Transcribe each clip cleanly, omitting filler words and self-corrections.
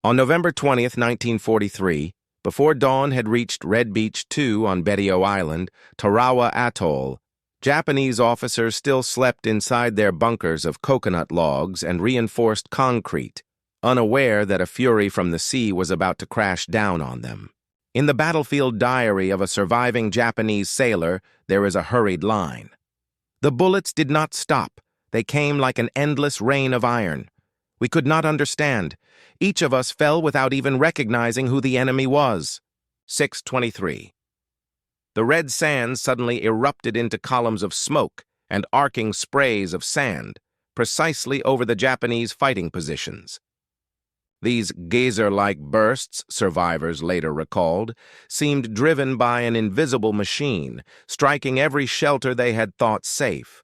On November 20th, 1943, before dawn had reached Red Beach 2 on Betio Island, Tarawa Atoll, Japanese officers still slept inside their bunkers of coconut logs and reinforced concrete, unaware that a fury from the sea was about to crash down on them. In the battlefield diary of a surviving Japanese sailor, there is a hurried line. The bullets did not stop. They came like an endless rain of iron. We could not understand. Each of us fell without even recognizing who the enemy was. 6:23. The red sands suddenly erupted into columns of smoke and arcing sprays of sand, precisely over the Japanese fighting positions. These geyser-like bursts, survivors later recalled, seemed driven by an invisible machine, striking every shelter they had thought safe.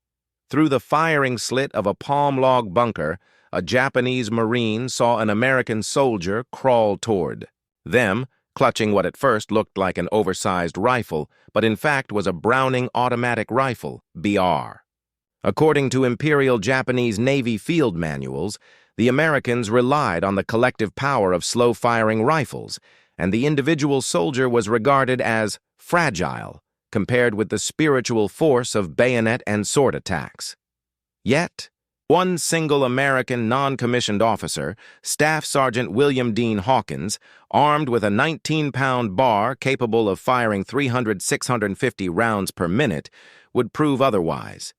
Through the firing slit of a palm log bunker, a Japanese Marine saw an American soldier crawl toward them, clutching what at first looked like an oversized rifle, but in fact was a Browning automatic rifle, BR. According to Imperial Japanese Navy field manuals, the Americans relied on the collective power of slow-firing rifles, and the individual soldier was regarded as fragile compared with the spiritual force of bayonet and sword attacks. Yet, one single American non-commissioned officer, Staff Sergeant William Dean Hawkins, armed with a 19-pound bar capable of firing 300-650 rounds per minute, would prove otherwise.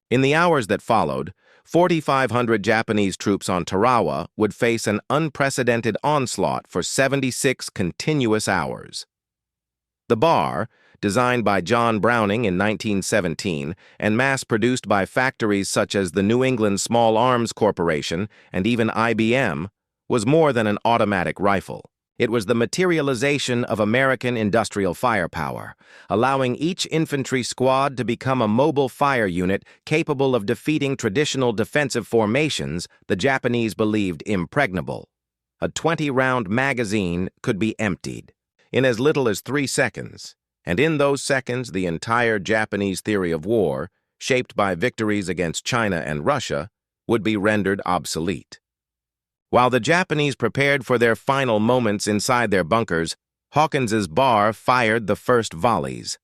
In the hours that followed, 4,500 Japanese troops on Tarawa would face an unprecedented onslaught for 76 continuous hours. The bar, designed by John Browning in 1917 and mass-produced by factories such as the New England Small Arms Corporation and even IBM, was more than an automatic rifle. It was the materialization of American industrial firepower, allowing each infantry squad to become a mobile fire unit capable of defeating traditional defensive formations the Japanese believed impregnable. A 20-round magazine could be emptied in as little as 3 seconds, and in those seconds the entire Japanese theory of war, shaped by victories against China and Russia, would be rendered obsolete. While the Japanese prepared for their final moments inside their bunkers, Hawkins's bar fired the first volleys.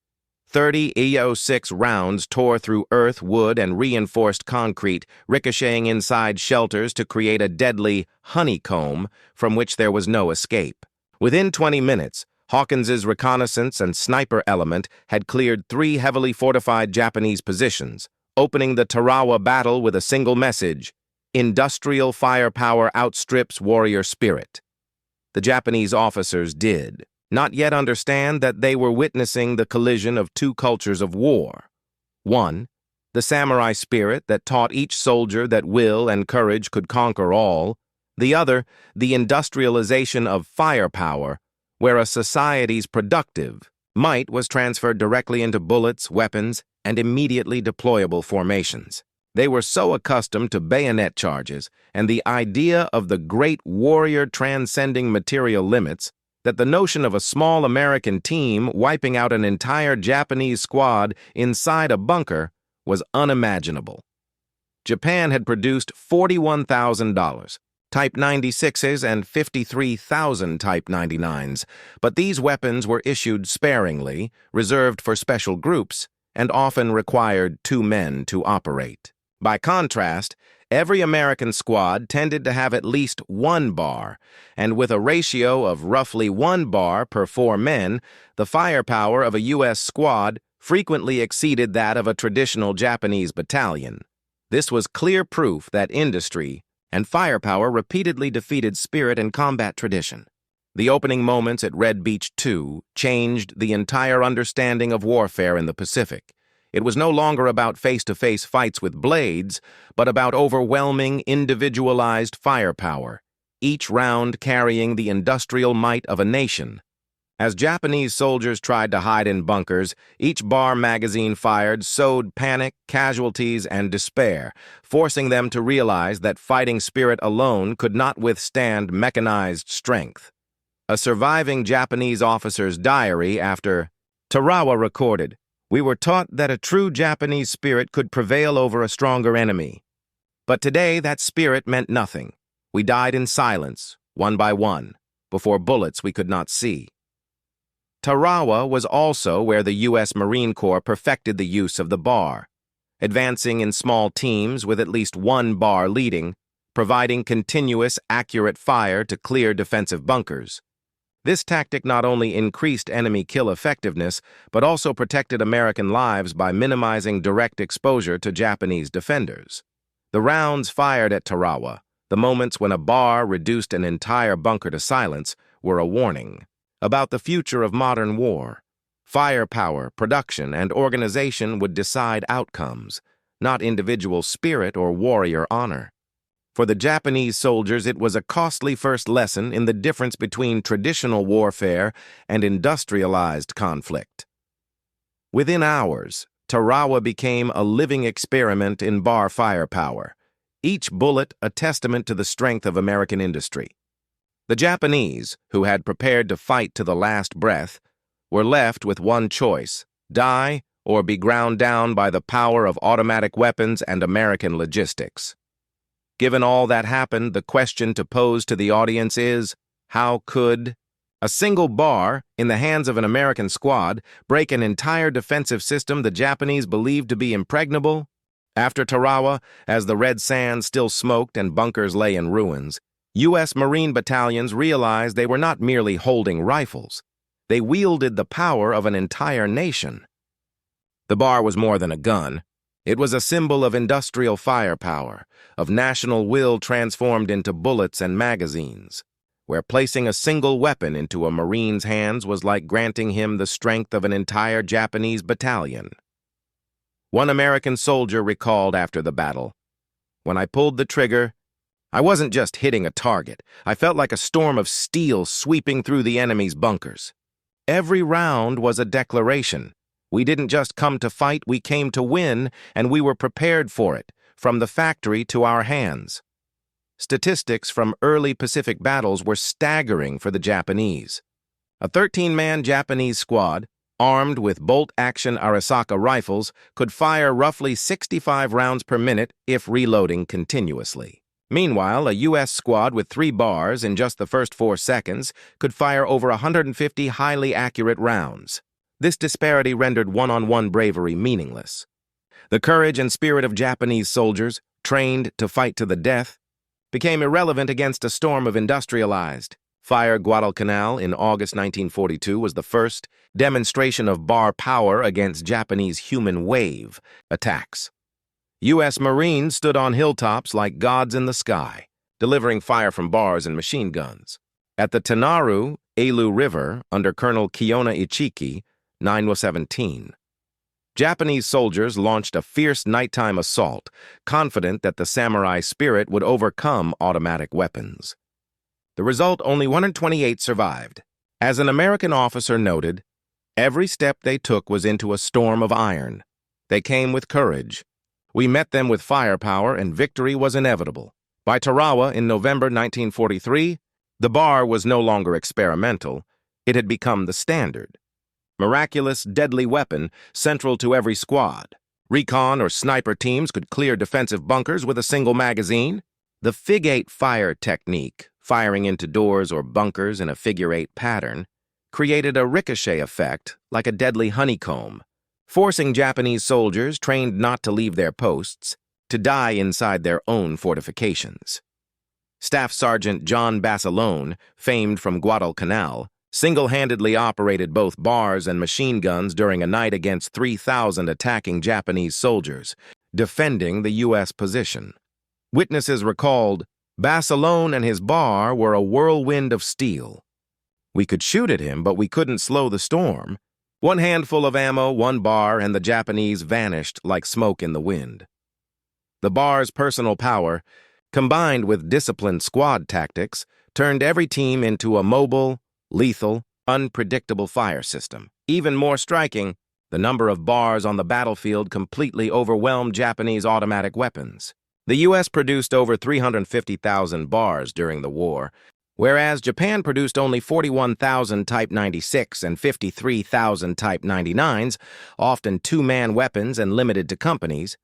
30 EO-6 rounds tore through earth, wood, and reinforced concrete, ricocheting inside shelters to create a deadly honeycomb from which there was no escape. Within 20 minutes, Hawkins's reconnaissance and sniper element had cleared 3 heavily fortified Japanese positions, opening the Tarawa battle with a single message: industrial firepower outstrips warrior spirit. The Japanese officers did not yet understand that they were witnessing the collision of 2 cultures of war. One, the samurai spirit that taught each soldier that will and courage could conquer all. The other, the industrialization of firepower, where a society's productive might was transferred directly into bullets, weapons, and immediately deployable formations. They were so accustomed to bayonet charges and the idea of the great warrior transcending material limits that the notion of a small American team wiping out an entire Japanese squad inside a bunker was unimaginable. Japan had produced $41,000 Type 96s and 53,000 Type 99s, but these weapons were issued sparingly, reserved for special groups, and often required 2 men to operate. By contrast, every American squad tended to have at least 1 bar, and with a ratio of roughly 1 bar per 4 men, the firepower of a U.S. squad frequently exceeded that of a traditional Japanese battalion. This was clear proof that industry and firepower repeatedly defeated spirit and combat tradition. The opening moments at Red Beach 2 changed the entire understanding of warfare in the Pacific. It was no longer about face-to-face fights with blades, but about overwhelming, individualized firepower, each round carrying the industrial might of a nation. As Japanese soldiers tried to hide in bunkers, each bar magazine fired sowed panic, casualties, and despair, forcing them to realize that fighting spirit alone could not withstand mechanized strength. A surviving Japanese officer's diary after Tarawa recorded, "We were taught that a true Japanese spirit could prevail over a stronger enemy. But today that spirit meant nothing. We died in silence, one by one, before bullets we could not see. Tarawa was also where the U.S. Marine Corps perfected the use of the bar, advancing in small teams with at least one bar leading, providing continuous, accurate fire to clear defensive bunkers. This tactic not only increased enemy kill effectiveness, but also protected American lives by minimizing direct exposure to Japanese defenders. The rounds fired at Tarawa, the moments when a bar reduced an entire bunker to silence, were a warning about the future of modern war. Firepower, production, and organization would decide outcomes, not individual spirit or warrior honor. For the Japanese soldiers, it was a costly first lesson in the difference between traditional warfare and industrialized conflict. Within hours, Tarawa became a living experiment in bar firepower, each bullet a testament to the strength of American industry. The Japanese, who had prepared to fight to the last breath, were left with one choice: die or be ground down by the power of automatic weapons and American logistics. Given all that happened, the question to pose to the audience is, how could a single bar in the hands of an American squad break an entire defensive system the Japanese believed to be impregnable? After Tarawa, as the red sand still smoked and bunkers lay in ruins, U.S. Marine battalions realized they were not merely holding rifles. They wielded the power of an entire nation. The bar was more than a gun. It was a symbol of industrial firepower, of national will transformed into bullets and magazines, where placing a single weapon into a Marine's hands was like granting him the strength of an entire Japanese battalion. One American soldier recalled after the battle, "When I pulled the trigger, I wasn't just hitting a target. I felt like a storm of steel sweeping through the enemy's bunkers. Every round was a declaration. We didn't just come to fight, we came to win, and we were prepared for it, from the factory to our hands." Statistics from early Pacific battles were staggering for the Japanese. A 13-man Japanese squad, armed with bolt-action Arisaka rifles, could fire roughly 65 rounds per minute if reloading continuously. Meanwhile, a U.S. squad with 3 bars in just the first 4 seconds could fire over 150 highly accurate rounds. This disparity rendered one-on-one bravery meaningless. The courage and spirit of Japanese soldiers, trained to fight to the death, became irrelevant against a storm of industrialized. Fire Guadalcanal in August 1942 was the first demonstration of bar power against Japanese human wave attacks. U.S. Marines stood on hilltops like gods in the sky, delivering fire from bars and machine guns. At the Tanaru, Ailu River, under Colonel Kiona Ichiki, 9/17, Japanese soldiers launched a fierce nighttime assault, confident that the samurai spirit would overcome automatic weapons. The result, only 128 survived. As an American officer noted, every step they took was into a storm of iron. They came with courage. We met them with firepower, and victory was inevitable. By Tarawa in November 1943, the bar was no longer experimental. It had become the standard. Miraculous, deadly weapon central to every squad. Recon or sniper teams could clear defensive bunkers with a single magazine. The figure-8 fire technique, firing into doors or bunkers in a figure-8 pattern, created a ricochet effect like a deadly honeycomb, forcing Japanese soldiers trained not to leave their posts to die inside their own fortifications. Staff Sergeant John Basilone, famed from Guadalcanal, single-handedly operated both bars and machine guns during a night against 3,000 attacking Japanese soldiers, defending the U.S. position. Witnesses recalled, "Basilone and his bar were a whirlwind of steel. We could shoot at him, but we couldn't slow the storm. One handful of ammo, one bar, and the Japanese vanished like smoke in the wind." The bar's personal power, combined with disciplined squad tactics, turned every team into a mobile, lethal, unpredictable fire system. Even more striking, the number of bars on the battlefield completely overwhelmed Japanese automatic weapons. The U.S. produced over 350,000 bars during the war, whereas Japan produced only 41,000 Type 96 and 53,000 Type 99s, often two-man weapons and limited to companies.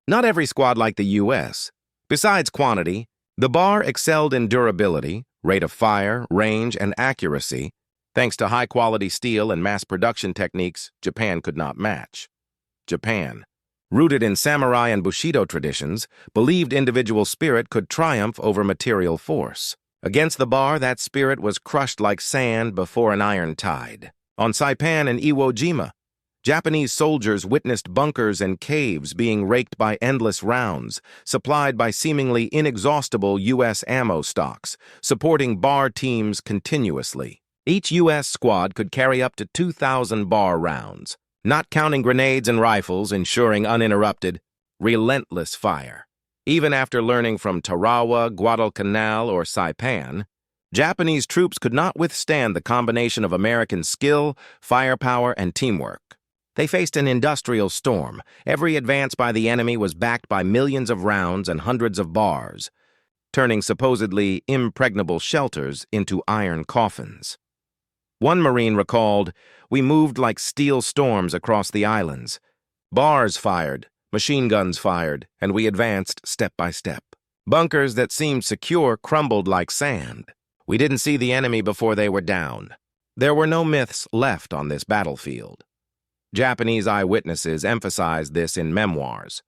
Not every squad like the U.S. Besides quantity, the bar excelled in durability, Rate of fire, range, and accuracy, thanks to high-quality steel and mass production techniques Japan could not match. Japan, rooted in samurai and Bushido traditions, believed individual spirit could triumph over material force. Against the bar, that spirit was crushed like sand before an iron tide. On Saipan and Iwo Jima, Japanese soldiers witnessed bunkers and caves being raked by endless rounds, supplied by seemingly inexhaustible U.S. ammo stocks, supporting bar teams continuously. Each U.S. squad could carry up to 2,000 bar rounds, not counting grenades and rifles, ensuring uninterrupted, relentless fire. Even after learning from Tarawa, Guadalcanal, or Saipan, Japanese troops could not withstand the combination of American skill, firepower, and teamwork. They faced an industrial storm. Every advance by the enemy was backed by millions of rounds and hundreds of bars, turning supposedly impregnable shelters into iron coffins. One Marine recalled, "We moved like steel storms across the islands. Bars fired, machine guns fired, and we advanced step by step. Bunkers that seemed secure crumbled like sand. We didn't see the enemy before they were down." There were no myths left on this battlefield. Japanese eyewitnesses emphasized this in memoirs.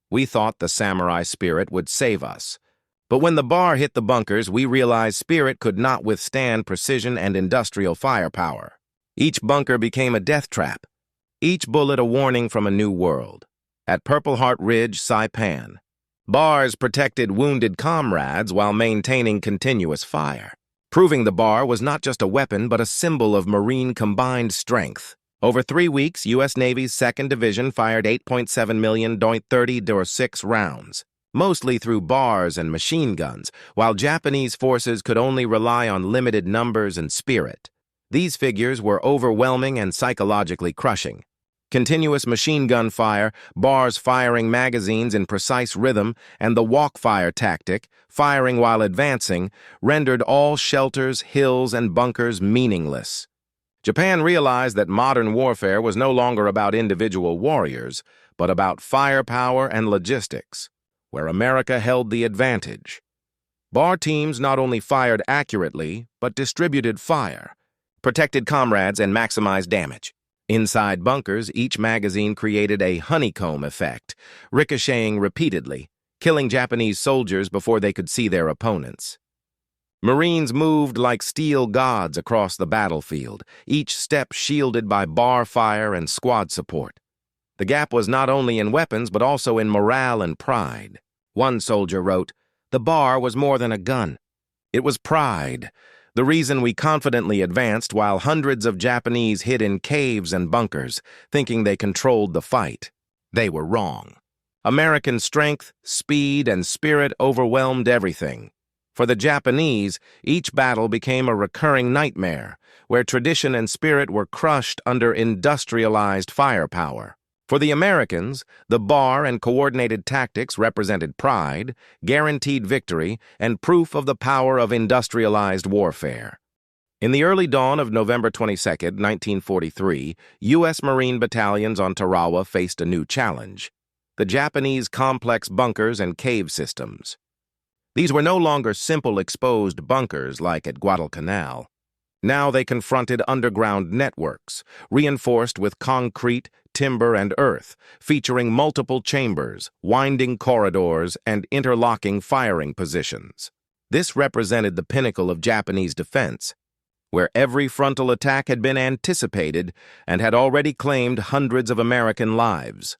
"We thought the samurai spirit would save us. But when the bar hit the bunkers, we realized spirit could not withstand precision and industrial firepower. Each bunker became a death trap, each bullet a warning from a new world." At Purple Heart Ridge, Saipan, bars protected wounded comrades while maintaining continuous fire, proving the bar was not just a weapon but a symbol of Marine combined strength. Over 3 weeks, U.S. Navy's 2nd Division fired 8.7 million .30-06 rounds, mostly through bars and machine guns, while Japanese forces could only rely on limited numbers and spirit. These figures were overwhelming and psychologically crushing. Continuous machine gun fire, bars firing magazines in precise rhythm, and the walk-fire tactic, firing while advancing, rendered all shelters, hills, and bunkers meaningless. Japan realized that modern warfare was no longer about individual warriors, but about firepower and logistics, where America held the advantage. Bar teams not only fired accurately, but distributed fire, protected comrades, and maximized damage. Inside bunkers, each magazine created a honeycomb effect, ricocheting repeatedly, killing Japanese soldiers before they could see their opponents. Marines moved like steel gods across the battlefield, each step shielded by bar fire and squad support. The gap was not only in weapons, but also in morale and pride. One soldier wrote, "The bar was more than a gun. It was pride, the reason we confidently advanced while hundreds of Japanese hid in caves and bunkers, thinking they controlled the fight. They were wrong. American strength, speed, and spirit overwhelmed everything. For the Japanese, each battle became a recurring nightmare, where tradition and spirit were crushed under industrialized firepower. For the Americans, the bar and coordinated tactics represented pride, guaranteed victory, and proof of the power of industrialized warfare." In the early dawn of November 22, 1943, U.S. Marine battalions on Tarawa faced a new challenge: the Japanese complex bunkers and cave systems. These were no longer simple exposed bunkers like at Guadalcanal. Now they confronted underground networks, reinforced with concrete, timber, and earth, featuring multiple chambers, winding corridors, and interlocking firing positions. This represented the pinnacle of Japanese defense, where every frontal attack had been anticipated and had already claimed hundreds of American lives.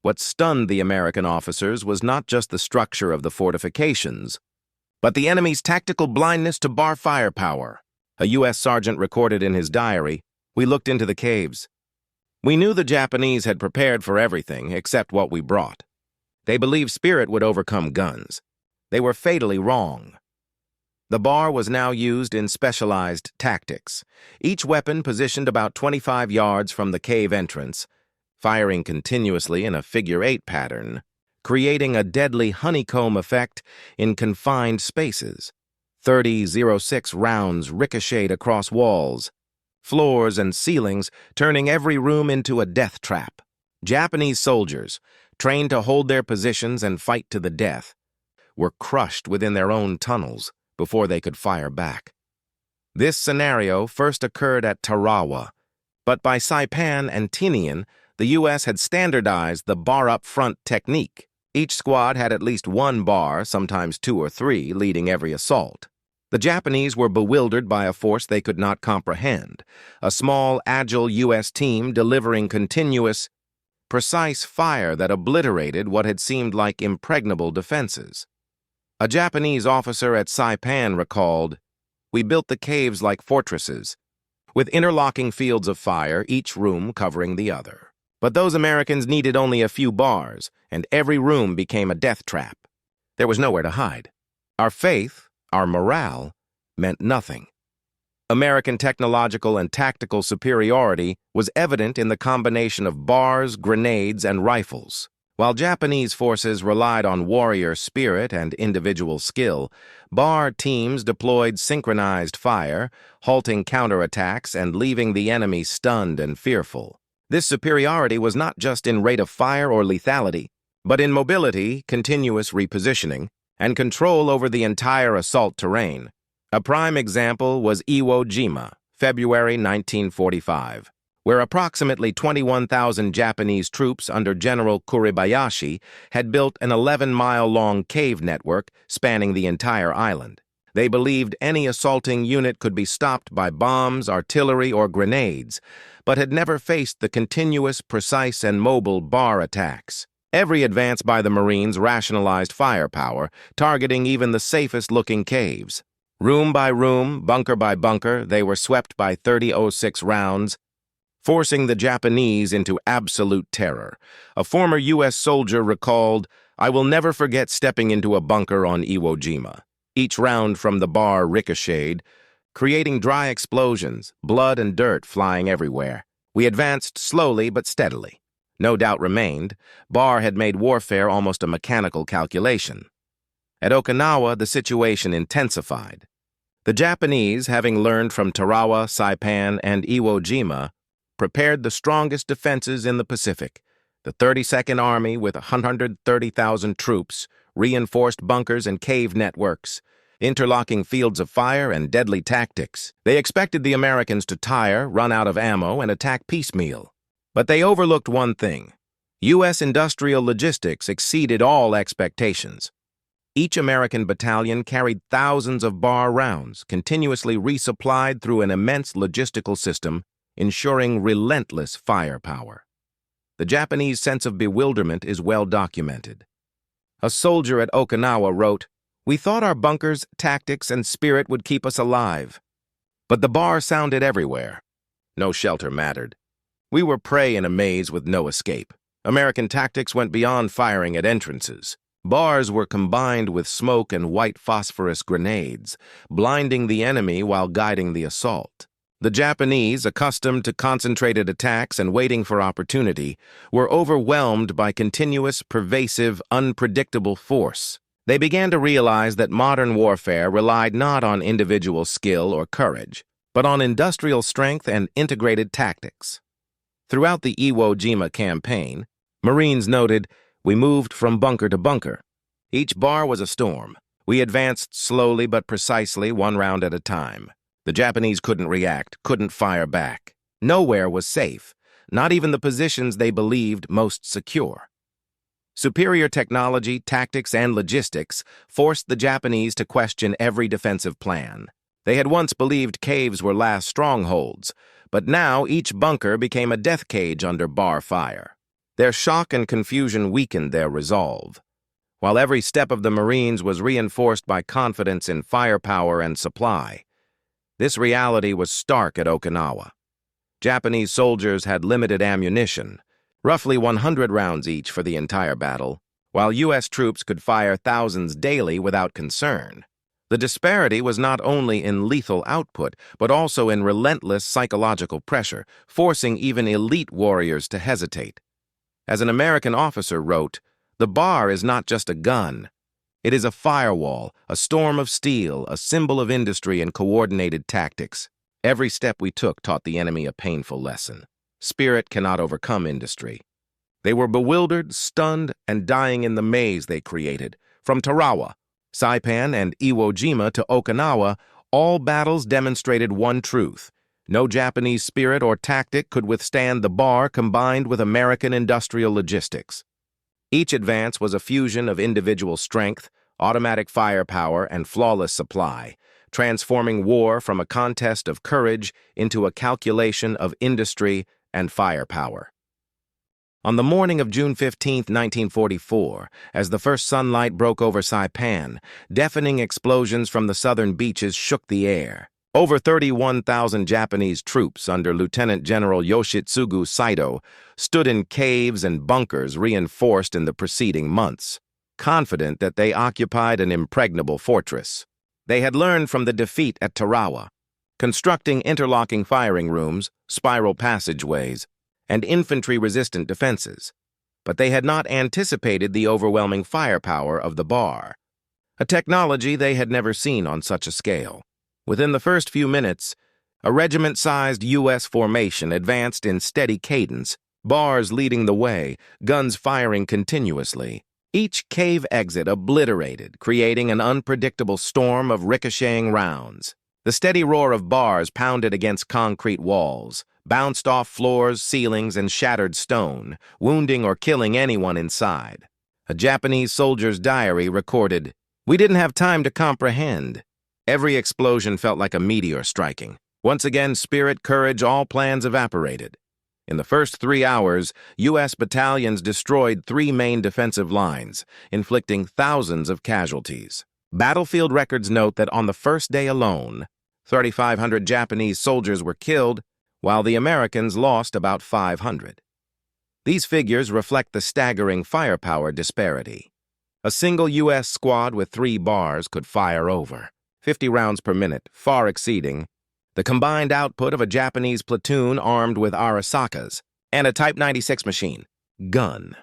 What stunned the American officers was not just the structure of the fortifications, but the enemy's tactical blindness to bar firepower. A U.S. sergeant recorded in his diary, "We looked into the caves. We knew the Japanese had prepared for everything except what we brought. They believed spirit would overcome guns. They were fatally wrong." The bar was now used in specialized tactics, each weapon positioned about 25 yards from the cave entrance, firing continuously in a figure-8 pattern, creating a deadly honeycomb effect in confined spaces. 30.06 rounds ricocheted across walls, floors, and ceilings, turning every room into a death trap. Japanese soldiers, trained to hold their positions and fight to the death, were crushed within their own tunnels, before they could fire back. This scenario first occurred at Tarawa, but by Saipan and Tinian, the U.S. had standardized the bar-up-front technique. Each squad had at least one bar, sometimes two or three, leading every assault. The Japanese were bewildered by a force they could not comprehend, a small, agile U.S. team delivering continuous, precise fire that obliterated what had seemed like impregnable defenses. A Japanese officer at Saipan recalled, "We built the caves like fortresses, with interlocking fields of fire, each room covering the other. But those Americans needed only a few bars, and every room became a death trap. There was nowhere to hide. Our faith, our morale, meant nothing." American technological and tactical superiority was evident in the combination of bars, grenades, and rifles. While Japanese forces relied on warrior spirit and individual skill, bar teams deployed synchronized fire, halting counterattacks and leaving the enemy stunned and fearful. This superiority was not just in rate of fire or lethality, but in mobility, continuous repositioning, and control over the entire assault terrain. A prime example was Iwo Jima, February 1945, where approximately 21,000 Japanese troops under General Kuribayashi had built an 11-mile-long cave network spanning the entire island. They believed any assaulting unit could be stopped by bombs, artillery, or grenades, but had never faced the continuous, precise, and mobile bar attacks. Every advance by the Marines rationalized firepower, targeting even the safest-looking caves. Room by room, bunker by bunker, they were swept by 30-06 rounds, forcing the Japanese into absolute terror. A former U.S. soldier recalled, "I will never forget stepping into a bunker on Iwo Jima. Each round from the bar ricocheted, creating dry explosions, blood and dirt flying everywhere. We advanced slowly but steadily. No doubt remained. Bar had made warfare almost a mechanical calculation." At Okinawa, the situation intensified. The Japanese, having learned from Tarawa, Saipan, and Iwo Jima, prepared the strongest defenses in the Pacific. The 32nd Army, with 130,000 troops, reinforced bunkers and cave networks, interlocking fields of fire and deadly tactics. They expected the Americans to tire, run out of ammo, and attack piecemeal. But they overlooked one thing. U.S. industrial logistics exceeded all expectations. Each American battalion carried thousands of bar rounds, continuously resupplied through an immense logistical system, ensuring relentless firepower. The Japanese sense of bewilderment is well documented. A soldier at Okinawa wrote, "We thought our bunkers, tactics, and spirit would keep us alive. But the bar sounded everywhere. No shelter mattered. We were prey in a maze with no escape. American tactics went beyond firing at entrances. Bars were combined with smoke and white phosphorus grenades, blinding the enemy while guiding the assault. The Japanese, accustomed to concentrated attacks and waiting for opportunity, were overwhelmed by continuous, pervasive, unpredictable force. They began to realize that modern warfare relied not on individual skill or courage, but on industrial strength and integrated tactics." Throughout the Iwo Jima campaign, Marines noted, "We moved from bunker to bunker. Each bar was a storm. We advanced slowly but precisely, one round at a time. The Japanese couldn't react, couldn't fire back. Nowhere was safe, not even the positions they believed most secure." Superior technology, tactics, and logistics forced the Japanese to question every defensive plan. They had once believed caves were last strongholds, but now each bunker became a death cage under bar fire. Their shock and confusion weakened their resolve. While every step of the Marines was reinforced by confidence in firepower and supply, this reality was stark at Okinawa. Japanese soldiers had limited ammunition, roughly 100 rounds each for the entire battle, while U.S. troops could fire thousands daily without concern. The disparity was not only in lethal output, but also in relentless psychological pressure, forcing even elite warriors to hesitate. As an American officer wrote, "The bar is not just a gun. It is a firewall, a storm of steel, a symbol of industry and coordinated tactics. Every step we took taught the enemy a painful lesson. Spirit cannot overcome industry." They were bewildered, stunned, and dying in the maze they created. From Tarawa, Saipan and Iwo Jima to Okinawa, all battles demonstrated one truth. No Japanese spirit or tactic could withstand the bar combined with American industrial logistics. Each advance was a fusion of individual strength, automatic firepower, and flawless supply, transforming war from a contest of courage into a calculation of industry and firepower. On the morning of June 15, 1944, as the first sunlight broke over Saipan, deafening explosions from the southern beaches shook the air. Over 31,000 Japanese troops under Lieutenant General Yoshitsugu Saito stood in caves and bunkers reinforced in the preceding months, confident that they occupied an impregnable fortress. They had learned from the defeat at Tarawa, constructing interlocking firing rooms, spiral passageways, and infantry-resistant defenses, but they had not anticipated the overwhelming firepower of the bar, a technology they had never seen on such a scale. Within the first few minutes, a regiment-sized U.S. formation advanced in steady cadence, bars leading the way, guns firing continuously. Each cave exit obliterated, creating an unpredictable storm of ricocheting rounds. The steady roar of bars pounded against concrete walls, bounced off floors, ceilings, and shattered stone, wounding or killing anyone inside. A Japanese soldier's diary recorded, "We didn't have time to comprehend." Every explosion felt like a meteor striking. Once again, spirit, courage, all plans evaporated. In the first 3 hours, U.S. battalions destroyed 3 main defensive lines, inflicting thousands of casualties. Battlefield records note that on the first day alone, 3,500 Japanese soldiers were killed, while the Americans lost about 500. These figures reflect the staggering firepower disparity. A single U.S. squad with 3 bars could fire over 50 rounds per minute, far exceeding the combined output of a Japanese platoon armed with Arasakas and a Type 96 machine gun.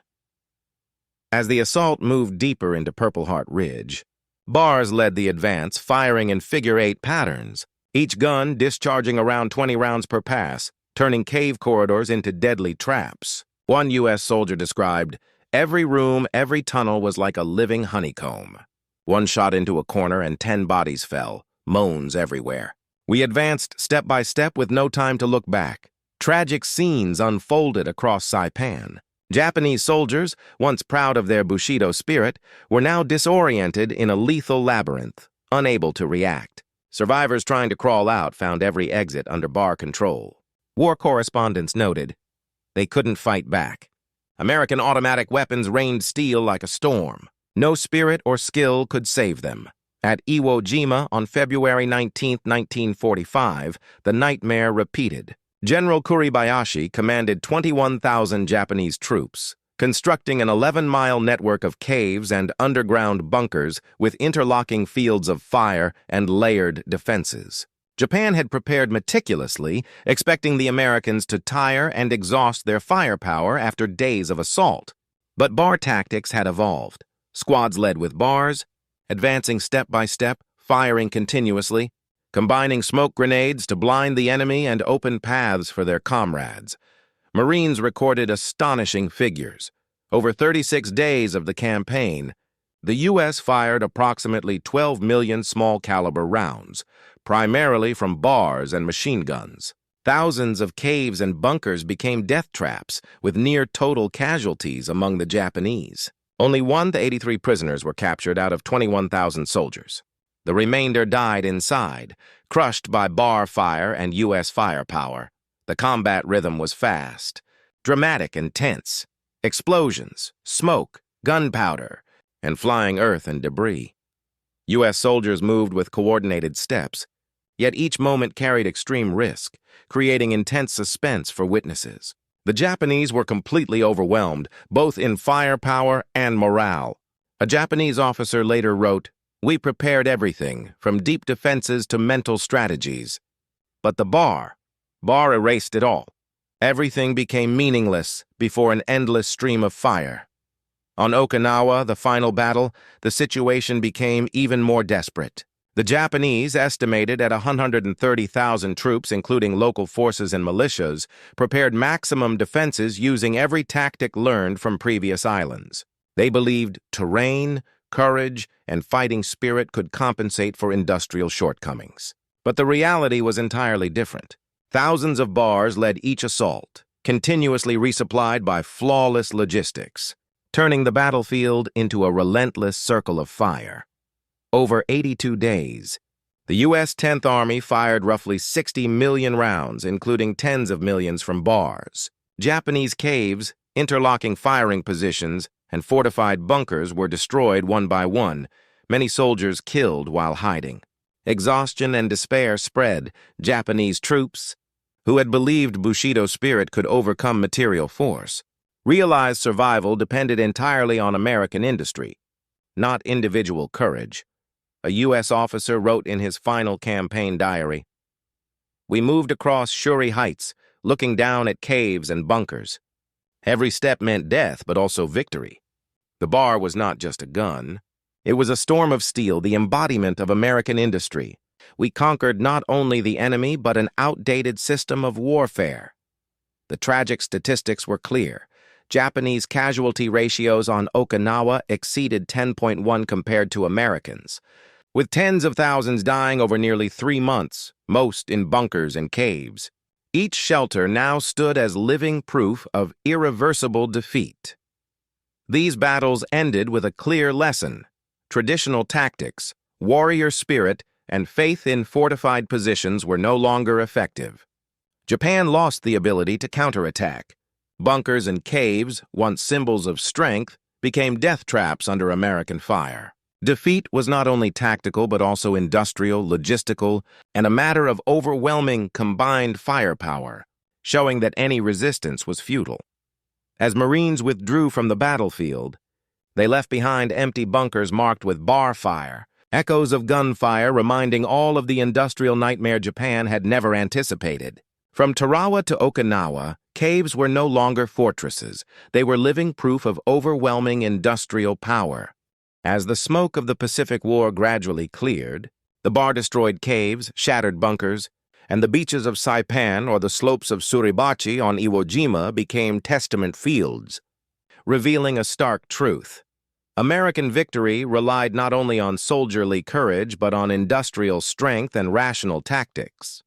As the assault moved deeper into Purple Heart Ridge, bars led the advance, firing in figure-8 patterns, each gun discharging around 20 rounds per pass, turning cave corridors into deadly traps. One U.S. soldier described, "Every room, every tunnel was like a living honeycomb. One shot into a corner and 10 bodies fell, moans everywhere. We advanced step by step with no time to look back. Tragic scenes unfolded across Saipan. Japanese soldiers, once proud of their Bushido spirit, were now disoriented in a lethal labyrinth, unable to react. Survivors trying to crawl out found every exit under bar control. War correspondents noted, they couldn't fight back. American automatic weapons rained steel like a storm. No spirit or skill could save them. At Iwo Jima on February 19, 1945, the nightmare repeated. General Kuribayashi commanded 21,000 Japanese troops, constructing an 11-mile network of caves and underground bunkers with interlocking fields of fire and layered defenses. Japan had prepared meticulously, expecting the Americans to tire and exhaust their firepower after days of assault. But bar tactics had evolved. Squads led with bars, advancing step by step, firing continuously, combining smoke grenades to blind the enemy and open paths for their comrades. Marines recorded astonishing figures. Over 36 days of the campaign, the U.S. fired approximately 12 million small-caliber rounds, primarily from bars and machine guns. Thousands of caves and bunkers became death traps, with near-total casualties among the Japanese. Only 183 prisoners were captured out of 21,000 soldiers. The remainder died inside, crushed by bar fire and U.S. firepower. The combat rhythm was fast, dramatic and tense. Explosions, smoke, gunpowder, and flying earth and debris. U.S. soldiers moved with coordinated steps, yet each moment carried extreme risk, creating intense suspense for witnesses. The Japanese were completely overwhelmed, both in firepower and morale. A Japanese officer later wrote, "We prepared everything, from deep defenses to mental strategies. But the bar erased it all. Everything became meaningless before an endless stream of fire." On Okinawa, the final battle, the situation became even more desperate. The Japanese, estimated at 130,000 troops, including local forces and militias, prepared maximum defenses using every tactic learned from previous islands. They believed terrain, courage, and fighting spirit could compensate for industrial shortcomings. But the reality was entirely different. Thousands of bars led each assault, continuously resupplied by flawless logistics, turning the battlefield into a relentless circle of fire. Over 82 days, the U.S. 10th Army fired roughly 60 million rounds, including tens of millions from bars. Japanese caves, interlocking firing positions, and fortified bunkers were destroyed one by one, many soldiers killed while hiding. Exhaustion and despair spread. Japanese troops, who had believed Bushido spirit could overcome material force, realized survival depended entirely on American industry, not individual courage. A U.S. officer wrote in his final campaign diary, "We moved across Shuri Heights, looking down at caves and bunkers. Every step meant death, but also victory. The bar was not just a gun. It was a storm of steel, the embodiment of American industry. We conquered not only the enemy, but an outdated system of warfare." The tragic statistics were clear. Japanese casualty ratios on Okinawa exceeded 10.1 compared to Americans, with tens of thousands dying over nearly 3 months, most in bunkers and caves. Each shelter now stood as living proof of irreversible defeat. These battles ended with a clear lesson. Traditional tactics, warrior spirit, and faith in fortified positions were no longer effective. Japan lost the ability to counterattack. Bunkers and caves, once symbols of strength, became death traps under American fire. Defeat was not only tactical but also industrial, logistical, and a matter of overwhelming combined firepower, showing that any resistance was futile. As Marines withdrew from the battlefield, they left behind empty bunkers marked with bar fire, echoes of gunfire reminding all of the industrial nightmare Japan had never anticipated. From Tarawa to Okinawa, caves were no longer fortresses. They were living proof of overwhelming industrial power. As the smoke of the Pacific War gradually cleared, the bar destroyed caves, shattered bunkers, and the beaches of Saipan or the slopes of Suribachi on Iwo Jima became testament fields, revealing a stark truth. American victory relied not only on soldierly courage but on industrial strength and rational tactics.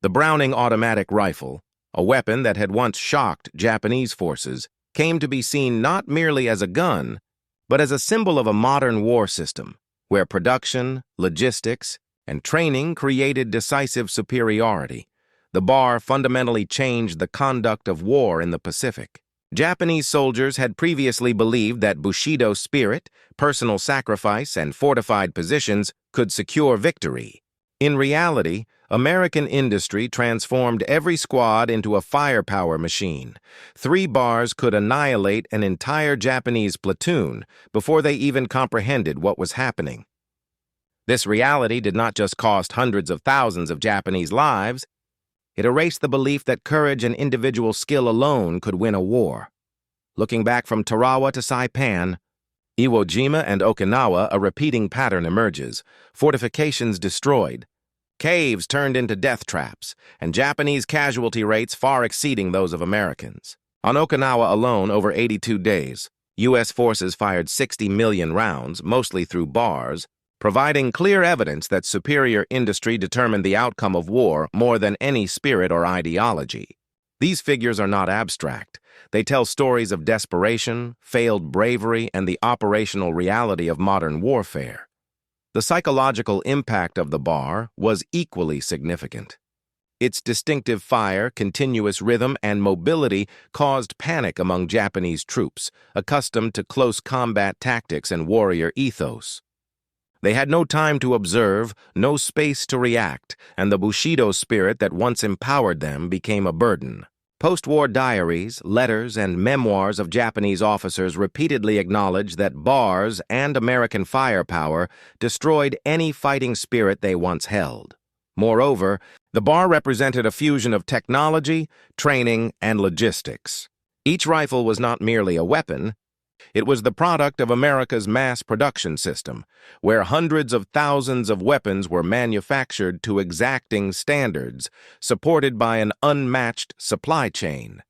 The Browning automatic rifle, a weapon that had once shocked Japanese forces, came to be seen not merely as a gun, but as a symbol of a modern war system, where production, logistics, and training created decisive superiority. The bar fundamentally changed the conduct of war in the Pacific. Japanese soldiers had previously believed that Bushido spirit, personal sacrifice, and fortified positions could secure victory. In reality, American industry transformed every squad into a firepower machine. 3 bars could annihilate an entire Japanese platoon before they even comprehended what was happening. This reality did not just cost hundreds of thousands of Japanese lives, it erased the belief that courage and individual skill alone could win a war. Looking back from Tarawa to Saipan, Iwo Jima and Okinawa, a repeating pattern emerges. Fortifications destroyed, caves turned into death traps, and Japanese casualty rates far exceeding those of Americans. On Okinawa alone, over 82 days, U.S. forces fired 60 million rounds, mostly through bars, providing clear evidence that superior industry determined the outcome of war more than any spirit or ideology. These figures are not abstract. They tell stories of desperation, failed bravery, and the operational reality of modern warfare. The psychological impact of the bar was equally significant. Its distinctive fire, continuous rhythm, and mobility caused panic among Japanese troops, accustomed to close combat tactics and warrior ethos. They had no time to observe, no space to react, and the Bushido spirit that once empowered them became a burden. Post-war diaries, letters, and memoirs of Japanese officers repeatedly acknowledged that bars and American firepower destroyed any fighting spirit they once held. Moreover, the bar represented a fusion of technology, training, and logistics. Each rifle was not merely a weapon, it was the product of America's mass production system, where hundreds of thousands of weapons were manufactured to exacting standards, supported by an unmatched supply chain.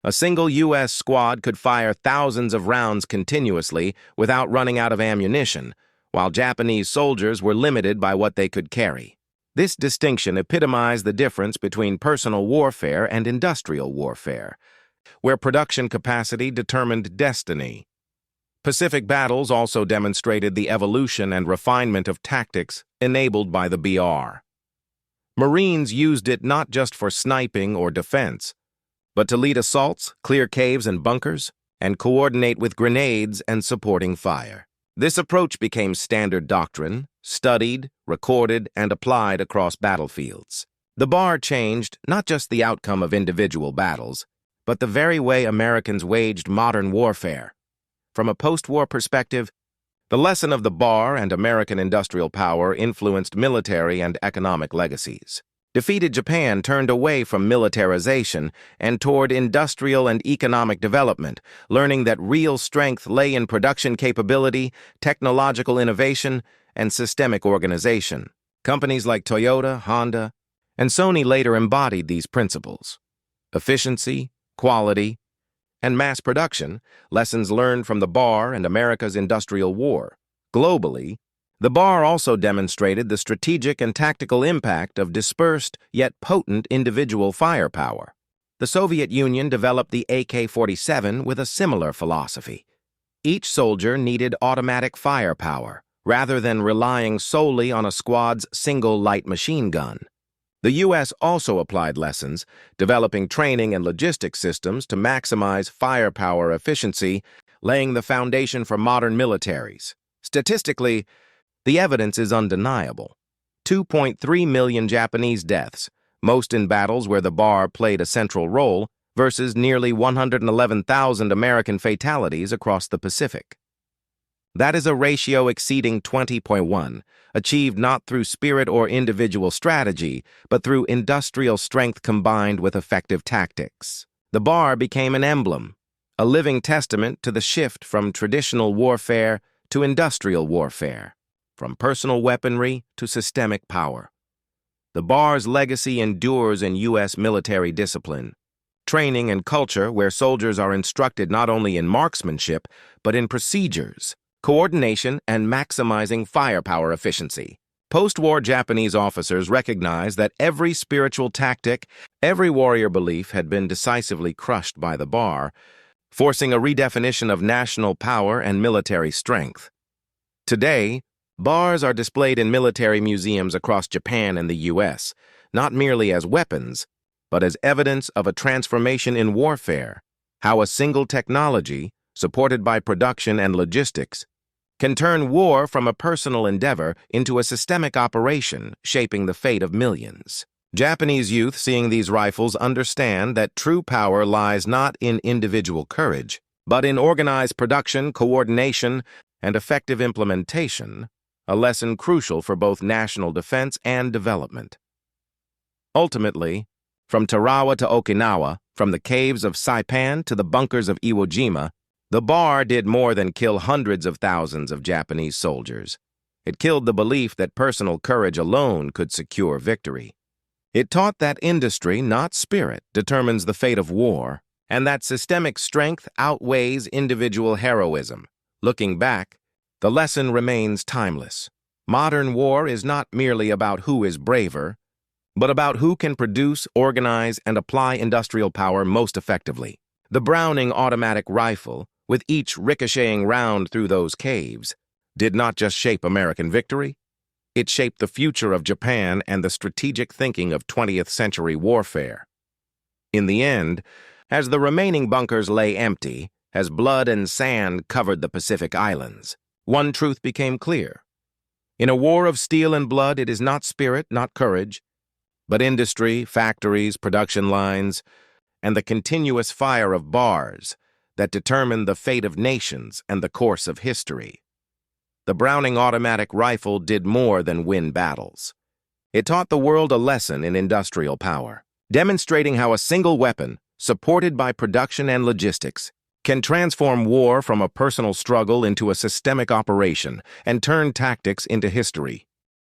A single U.S. squad could fire thousands of rounds continuously without running out of ammunition, while Japanese soldiers were limited by what they could carry. This distinction epitomized the difference between personal warfare and industrial warfare, where production capacity determined destiny. Pacific battles also demonstrated the evolution and refinement of tactics enabled by the BR. Marines used it not just for sniping or defense, but to lead assaults, clear caves and bunkers, and coordinate with grenades and supporting fire. This approach became standard doctrine, studied, recorded, and applied across battlefields. The BR changed not just the outcome of individual battles, but the very way Americans waged modern warfare. From a post-war perspective, the lesson of the BR and American industrial power influenced military and economic legacies. Defeated Japan turned away from militarization and toward industrial and economic development, learning that real strength lay in production capability, technological innovation, and systemic organization. Companies like Toyota, Honda, and Sony later embodied these principles. Efficiency, quality, and mass production, lessons learned from the BR and America's industrial war. Globally, the BR also demonstrated the strategic and tactical impact of dispersed yet potent individual firepower. The Soviet Union developed the AK-47 with a similar philosophy. Each soldier needed automatic firepower, rather than relying solely on a squad's single light machine gun. The U.S. also applied lessons, developing training and logistics systems to maximize firepower efficiency, laying the foundation for modern militaries. Statistically, the evidence is undeniable. 2.3 million Japanese deaths, most in battles where the BR played a central role, versus nearly 111,000 American fatalities across the Pacific. That is a ratio exceeding 20.1, achieved not through spirit or individual strategy, but through industrial strength combined with effective tactics. The BR became an emblem, a living testament to the shift from traditional warfare to industrial warfare, from personal weaponry to systemic power. The BR's legacy endures in U.S. military discipline, training and culture where soldiers are instructed not only in marksmanship, but in procedures, coordination, and maximizing firepower efficiency. Post-war Japanese officers recognized that every spiritual tactic, every warrior belief had been decisively crushed by the BR, forcing a redefinition of national power and military strength. Today, BRs are displayed in military museums across Japan and the U.S., not merely as weapons, but as evidence of a transformation in warfare, how a single technology, supported by production and logistics, can turn war from a personal endeavor into a systemic operation, shaping the fate of millions. Japanese youth seeing these rifles understand that true power lies not in individual courage, but in organized production, coordination, and effective implementation, a lesson crucial for both national defense and development. Ultimately, from Tarawa to Okinawa, from the caves of Saipan to the bunkers of Iwo Jima, the BR did more than kill hundreds of thousands of Japanese soldiers. It killed the belief that personal courage alone could secure victory. It taught that industry, not spirit, determines the fate of war, and that systemic strength outweighs individual heroism. Looking back, the lesson remains timeless. Modern war is not merely about who is braver, but about who can produce, organize, and apply industrial power most effectively. The Browning automatic rifle, with each ricocheting round through those caves, did not just shape American victory, it shaped the future of Japan and the strategic thinking of 20th century warfare. In the end, as the remaining bunkers lay empty, as blood and sand covered the Pacific Islands, one truth became clear. In a war of steel and blood, it is not spirit, not courage, but industry, factories, production lines, and the continuous fire of BRs that determine the fate of nations and the course of history. The Browning automatic rifle did more than win battles. It taught the world a lesson in industrial power, demonstrating how a single weapon, supported by production and logistics, can transform war from a personal struggle into a systemic operation and turn tactics into history.